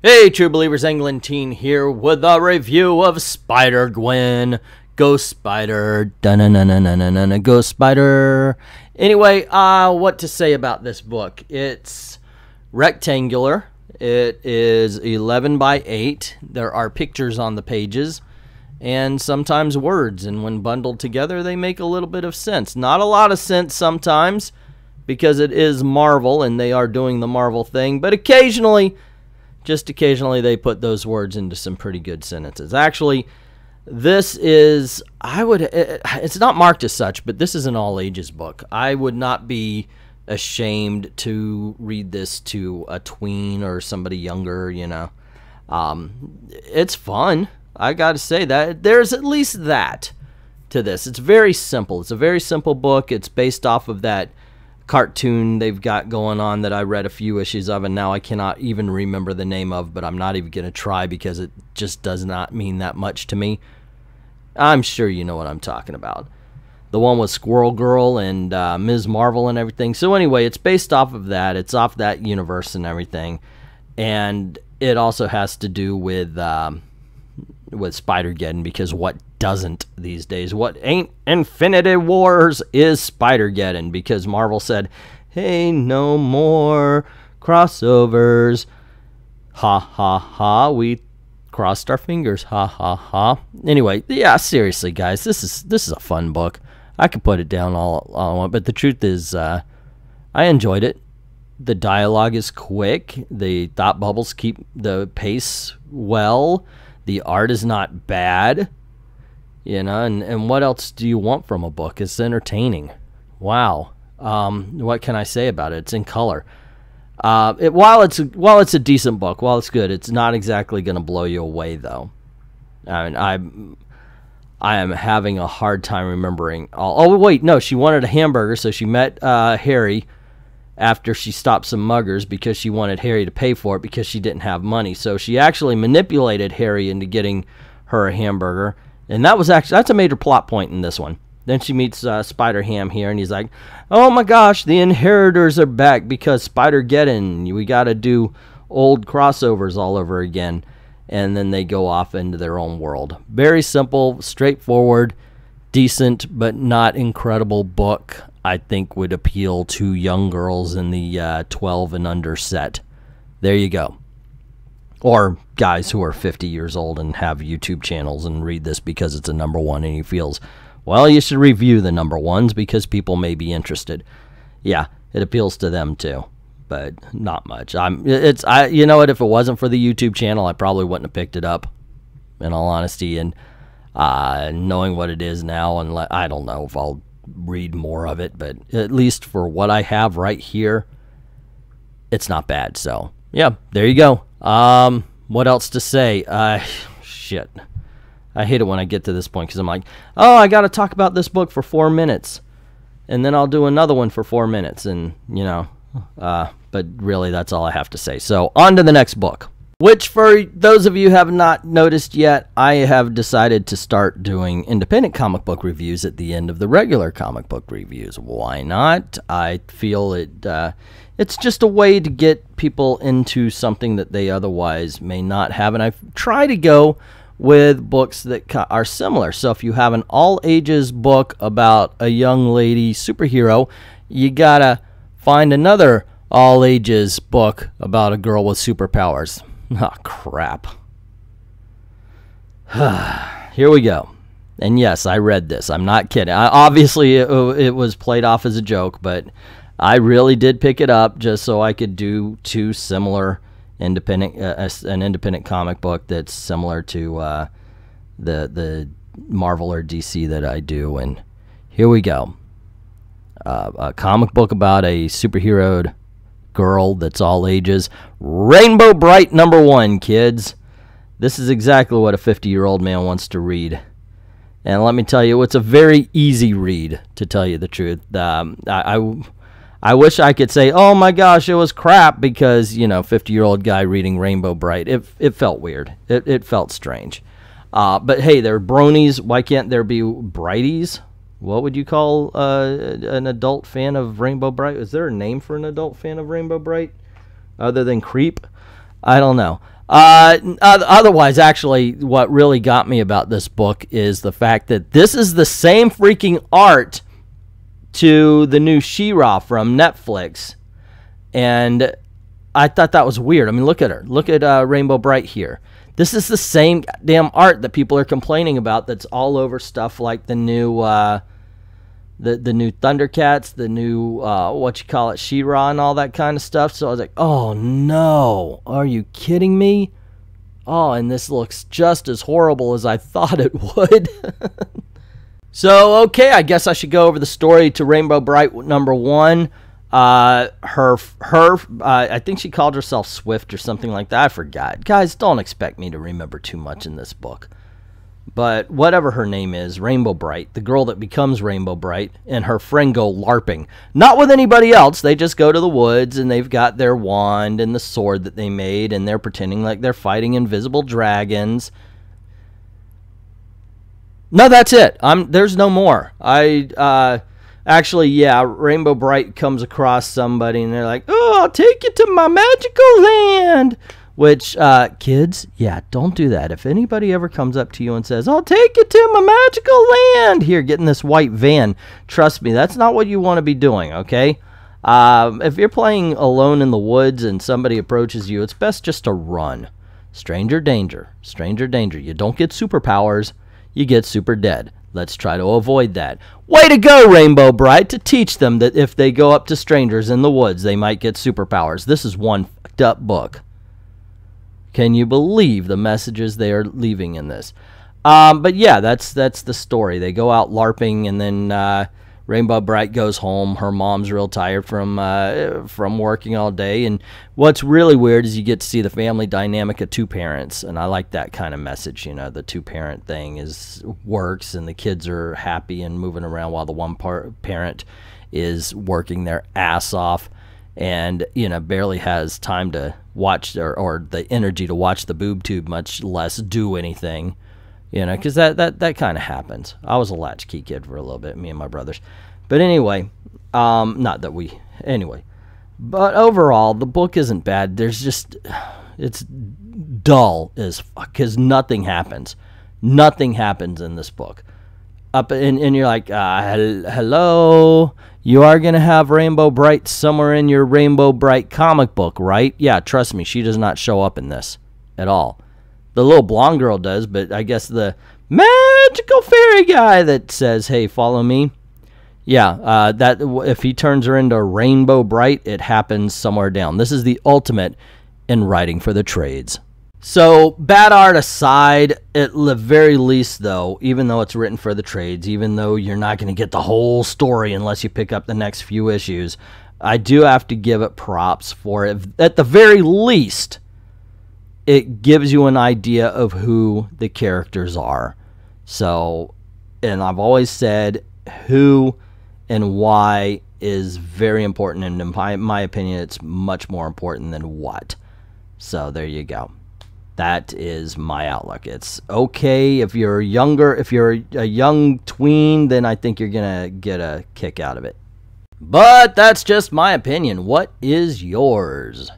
Hey, true believers, Englentine here with a review of Spider-Gwen. Go Spider, da-na-na-na-na-na-na, go Spider. Anyway, what to say about this book? It's rectangular. It is 11 by 8. There are pictures on the pages and sometimes words, and when bundled together, they make a little bit of sense. Not a lot of sense sometimes because it is Marvel and they are doing the Marvel thing, but occasionally, just occasionally, they put those words into some pretty good sentences. Actually, this is, it's not marked as such, but this is an all-ages book. I would not be ashamed to read this to a tween or somebody younger, you know. It's fun. I gotta say that. There's at least that to this. It's very simple. It's a very simple book. It's based off of that cartoon they've got going on that I read a few issues of, and now I cannot even remember the name of, but I'm not even going to try because it just does not mean that much to me. I'm sure you know what I'm talking about. The one with Squirrel Girl and Ms. Marvel and everything. So anyway, it's based off of that. It's off that universe and everything. And it also has to do with Spider-Geddon, because what doesn't these days? What ain't Infinity Wars is Spider-Geddon, because Marvel said, hey, no more crossovers. Ha ha ha, we crossed our fingers. Ha ha ha. Anyway, yeah, seriously guys, this is a fun book. I could put it down all I want, but the truth is I enjoyed it. The dialogue is quick. The thought bubbles keep the pace well. The art is not bad, you know, and what else do you want from a book? It's entertaining. Wow. What can I say about it? It's in color. While it's a decent book, while it's good, it's not exactly going to blow you away, though. I mean, I am having a hard time remembering. Oh, wait, no, she wanted a hamburger, so she met Harry after she stopped some muggers because she wanted Harry to pay for it because she didn't have money. So she actually manipulated Harry into getting her a hamburger. And that's a major plot point in this one. Then she meets Spider-Ham here, and he's like, oh my gosh, the inheritors are back because Spider-Geddon. We got to do old crossovers all over again. And then they go off into their own world. Very simple, straightforward, decent, but not incredible book. I think would appeal to young girls in the 12 and under set. There you go. Or guys who are 50 years old and have YouTube channels and read this because it's a #1 and he feels, well, you should review the #1s because people may be interested. Yeah, it appeals to them too, but not much. You know what? If it wasn't for the YouTube channel, I probably wouldn't have picked it up, in all honesty. And knowing what it is now, and I don't know if I'll read more of it, but at least for what I have right here, it's not bad. So yeah, there you go. What else to say? Shit, I hate it when I get to this point because I'm like, oh, I gotta talk about this book for 4 minutes and then I'll do another one for 4 minutes, and you know, but really that's all I have to say. So on to the next book, which for those of you who have not noticed yet, I have decided to start doing independent comic book reviews at the end of the regular comic book reviews. Why not? I feel it's just a way to get people into something that they otherwise may not have. And I try to go with books that are similar. So if you have an all-ages book about a young lady superhero, you gotta find another all-ages book about a girl with superpowers. Oh, crap. Here we go. And yes, I read this. I'm not kidding. Obviously, it was played off as a joke, but I really did pick it up just so I could do two similar independent, an independent comic book that's similar to the Marvel or DC that I do. And here we go. A comic book about a superhero girl that's all ages. Rainbow Brite #1, kids. This is exactly what a 50-year-old man wants to read. And let me tell you, it's a very easy read, to tell you the truth. I wish I could say, oh my gosh, it was crap, because, you know, 50-year-old guy reading Rainbow Brite. It felt weird. It felt strange. But hey, they're bronies. Why can't there be Brighties? What would you call an adult fan of Rainbow Brite? Is there a name for an adult fan of Rainbow Brite other than creep? I don't know. Otherwise, actually, what really got me about this book is the fact that this is the same freaking art to the new She-Ra from Netflix. And I thought that was weird. I mean, look at her. Look at Rainbow Brite here. This is the same damn art that people are complaining about that's all over stuff like the new the new Thundercats, the new She-Ra and all that kind of stuff. So I was like, oh no, are you kidding me? Oh, and this looks just as horrible as I thought it would. So, okay, I guess I should go over the story to Rainbow Brite #1. I think she called herself Swift or something like that. I forgot. Guys, don't expect me to remember too much in this book. But whatever her name is, Rainbow Brite, the girl that becomes Rainbow Brite, and her friend go LARPing. Not with anybody else. They just go to the woods, and they've got their wand and the sword that they made, and they're pretending like they're fighting invisible dragons. No, that's it. There's no more. Actually, yeah, Rainbow Brite comes across somebody, and they're like, oh, I'll take you to my magical land. Which, kids, yeah, don't do that. If anybody ever comes up to you and says, I'll take you to my magical land, here, get in this white van, trust me, that's not what you want to be doing, okay? If you're playing alone in the woods and somebody approaches you, it's best just to run. Stranger danger. Stranger danger. You don't get superpowers, you get super dead. Let's try to avoid that. Way to go, Rainbow Brite, to teach them that if they go up to strangers in the woods, they might get superpowers. This is one fucked up book. Can you believe the messages they are leaving in this? But yeah, that's the story. They go out LARPing, and then Rainbow Brite goes home. Her mom's real tired from working all day. And what's really weird is you get to see the family dynamic of two parents, and I like that kind of message. You know, the two-parent thing works, and the kids are happy and moving around while the one parent is working their ass off, and barely has time to watch or the energy to watch the boob tube, much less do anything. Because that kind of happens. I was a latchkey kid for a little bit, me and my brothers. But anyway, anyway. But overall, the book isn't bad. It's dull as fuck, because nothing happens. Nothing happens in this book. And you're like, hello? You are going to have Rainbow Brite somewhere in your Rainbow Brite comic book, right? Yeah, trust me, she does not show up in this at all. The little blonde girl does, but I guess the magical fairy guy that says, hey, follow me. Yeah, that if he turns her into Rainbow Brite, it happens somewhere down. This is the ultimate in writing for the trades. So, bad art aside, at the very least, though, even though it's written for the trades, even though you're not going to get the whole story unless you pick up the next few issues, I do have to give it props for it. At the very least, it gives you an idea of who the characters are. So, and I've always said who and why is very important, and in my opinion, it's much more important than what. So, there you go. That is my outlook. It's okay if you're younger, if you're a young tween, then I think you're going to get a kick out of it. But that's just my opinion. What is yours?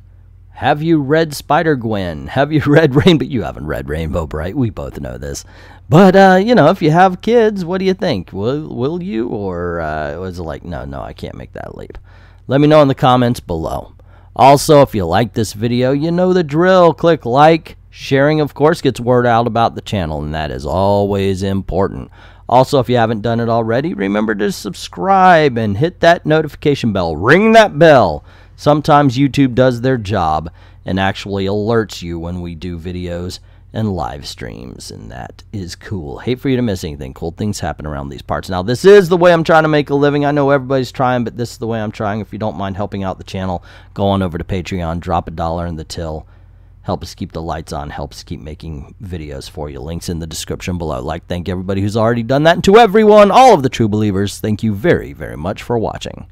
Have you read Spider-Gwen? Have you read Rainbow? You haven't read Rainbow Brite. We both know this. But, if you have kids, what do you think? Will you? Or was it like, no, I can't make that leap? Let me know in the comments below. Also, if you like this video, you know the drill. Click like. Sharing, of course, gets word out about the channel, and that is always important. Also, if you haven't done it already, remember to subscribe and hit that notification bell. Ring that bell. Sometimes YouTube does their job and actually alerts you when we do videos and live streams, and that is cool. Hate for you to miss anything. Cool things happen around these parts. Now, this is the way I'm trying to make a living. I know everybody's trying, but this is the way I'm trying. If you don't mind helping out the channel, go on over to Patreon, drop $1 in the till. Help us keep the lights on, help us keep making videos for you. Links in the description below. Thank everybody who's already done that. And to everyone, all of the true believers, thank you very, very much for watching.